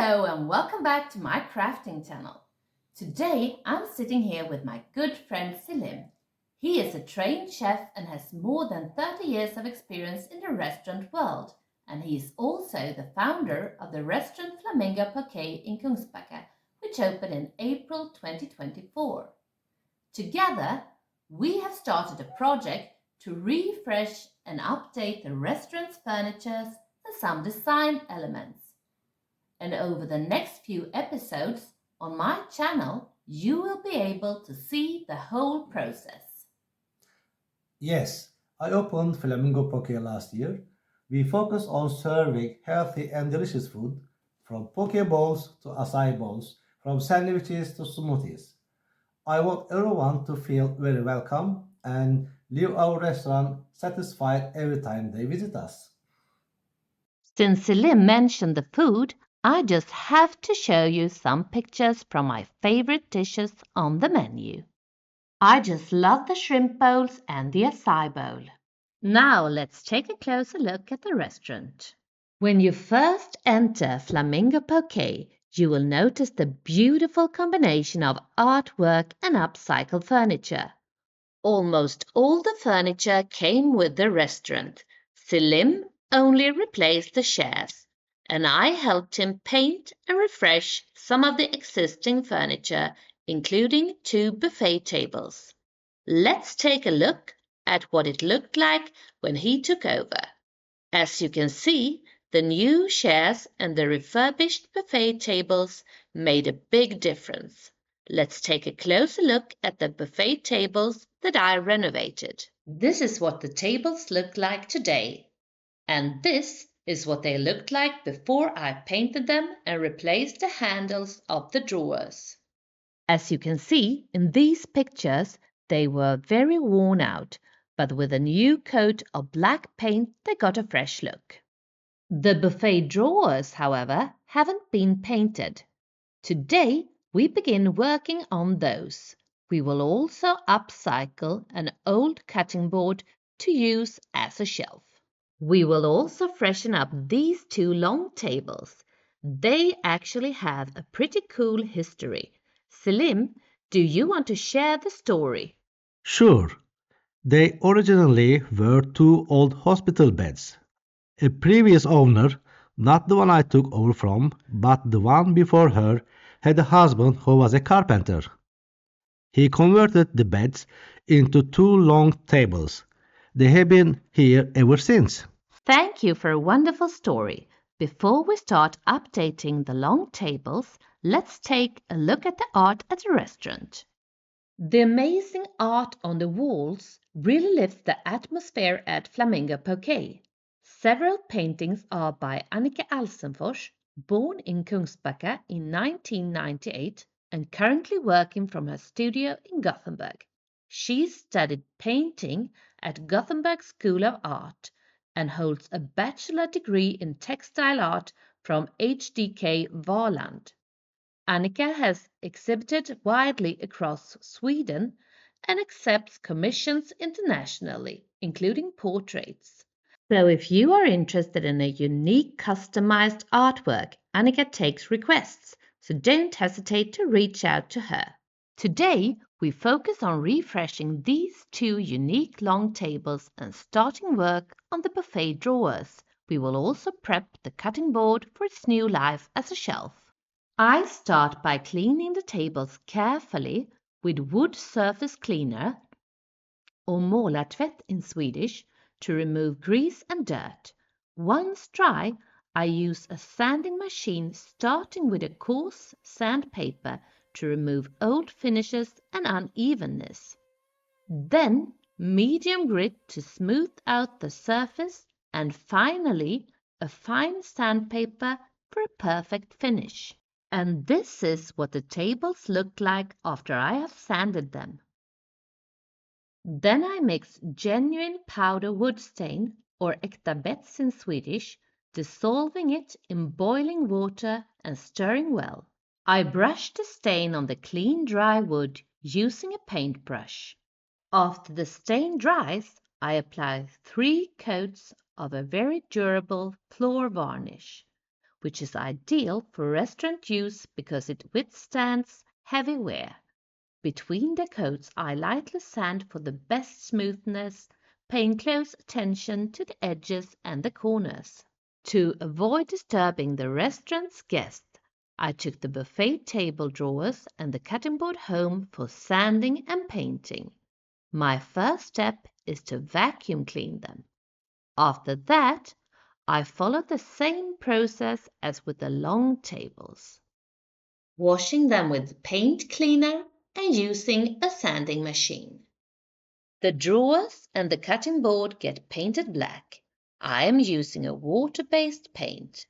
Hello and welcome back to my crafting channel. Today I'm sitting here with my good friend Selim. He is a trained chef and has more than 30 years of experience in the restaurant world, and he is also the founder of the restaurant Flamingo Poké in Kungsbacka, which opened in April 2024. Together, we have started a project to refresh and update the restaurant's furniture and some design elements. And over the next few episodes on my channel, you will be able to see the whole process. Yes, I opened Flamingo Poke last year. We focus on serving healthy and delicious food, from poke bowls to acai bowls, from sandwiches to smoothies. I want everyone to feel very welcome and leave our restaurant satisfied every time they visit us. Since Selim mentioned the food, I just have to show you some pictures from my favorite dishes on the menu. I just love the shrimp bowls and the acai bowl. Now let's take a closer look at the restaurant. When you first enter Flamingo Poké, you will notice the beautiful combination of artwork and upcycled furniture. Almost all the furniture came with the restaurant. Selim only replaced the chairs, and I helped him paint and refresh some of the existing furniture, including two buffet tables. Let's take a look at what it looked like when he took over. As you can see, the new chairs and the refurbished buffet tables made a big difference. Let's take a closer look at the buffet tables that I renovated. This is what the tables look like today, and this is what they looked like before I painted them and replaced the handles of the drawers. As you can see in these pictures, they were very worn out, but with a new coat of black paint they got a fresh look. The buffet drawers, however, haven't been painted. Today we begin working on those. We will also upcycle an old cutting board to use as a shelf. We will also freshen up these two long tables. They actually have a pretty cool history. Selim, do you want to share the story? Sure, they originally were two old hospital beds. A previous owner, not the one I took over from, but the one before her, had a husband who was a carpenter. He converted the beds into two long tables. They have been here ever since. Thank you for a wonderful story. Before we start updating the long tables, let's take a look at the art at the restaurant. The amazing art on the walls really lifts the atmosphere at Flamingo Poké. Several paintings are by Annika Alsenfors, born in Kungsbacka in 1998 and currently working from her studio in Gothenburg. She studied painting at Gothenburg School of Art and holds a bachelor degree in textile art from HDK Valand. Annika has exhibited widely across Sweden and accepts commissions internationally, including portraits. So if you are interested in a unique customized artwork, Annika takes requests, so don't hesitate to reach out to her. Today, we focus on refreshing these two unique long tables and starting work on the buffet drawers. We will also prep the cutting board for its new life as a shelf. I start by cleaning the tables carefully with wood surface cleaner, or målartvätt in Swedish, to remove grease and dirt. Once dry, I use a sanding machine starting with a coarse sandpaper to remove old finishes and unevenness. Then medium grit to smooth out the surface, and finally a fine sandpaper for a perfect finish. And this is what the tables look like after I have sanded them. Then I mix genuine powder wood stain, or äkta bets in Swedish, dissolving it in boiling water and stirring well. I brush the stain on the clean dry wood using a paintbrush. After the stain dries, I apply 3 coats of a very durable floor varnish. which is ideal for restaurant use because it withstands heavy wear. Between the coats, I lightly sand for the best smoothness, paying close attention to the edges and the corners. To avoid disturbing the restaurant's guests, I took the buffet table drawers and the cutting board home for sanding and painting. My first step is to vacuum clean them. After that, I follow the same process as with the long tables, washing them with paint cleaner and using a sanding machine. The drawers and the cutting board get painted black. I am using a water-based paint.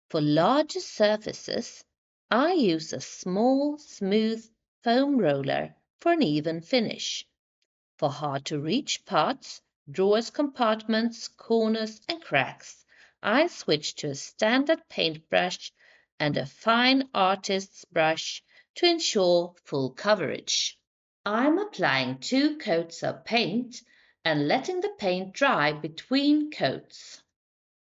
For larger surfaces, I use a small, smooth foam roller for an even finish. For hard-to-reach parts, drawers, compartments, corners, and cracks, I switch to a standard paintbrush and a fine artist's brush to ensure full coverage. I'm applying 2 coats of paint and letting the paint dry between coats.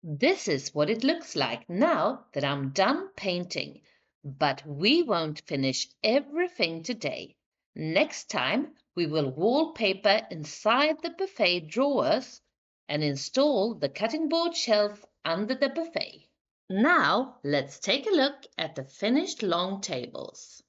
This is what it looks like now that I'm done painting, but we won't finish everything today. Next time, we will wallpaper inside the buffet drawers and install the cutting board shelf under the buffet. Now, let's take a look at the finished long tables.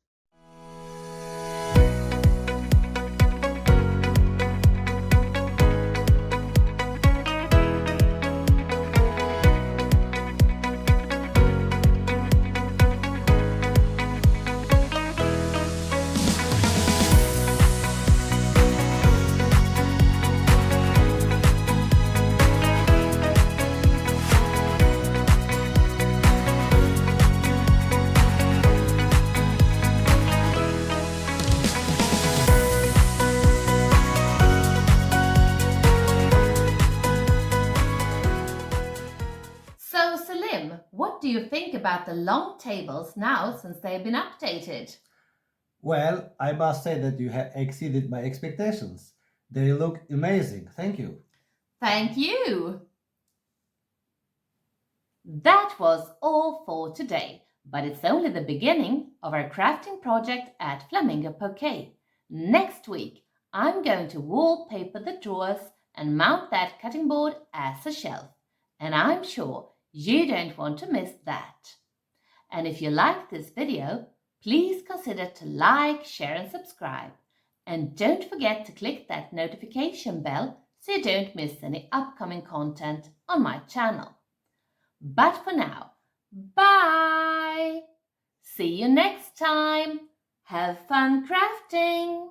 So, Salim, what do you think about the long tables now since they've been updated? Well, I must say that you have exceeded my expectations. They look amazing. Thank you. Thank you. That was all for today, but it's only the beginning of our crafting project at Flamingo Poke. Next week, I'm going to wallpaper the drawers and mount that cutting board as a shelf, and I'm sure you don't want to miss that. And if you like this video, please consider to like, share and subscribe. And don't forget to click that notification bell so you don't miss any upcoming content on my channel. But for now, bye! See you next time! Have fun crafting!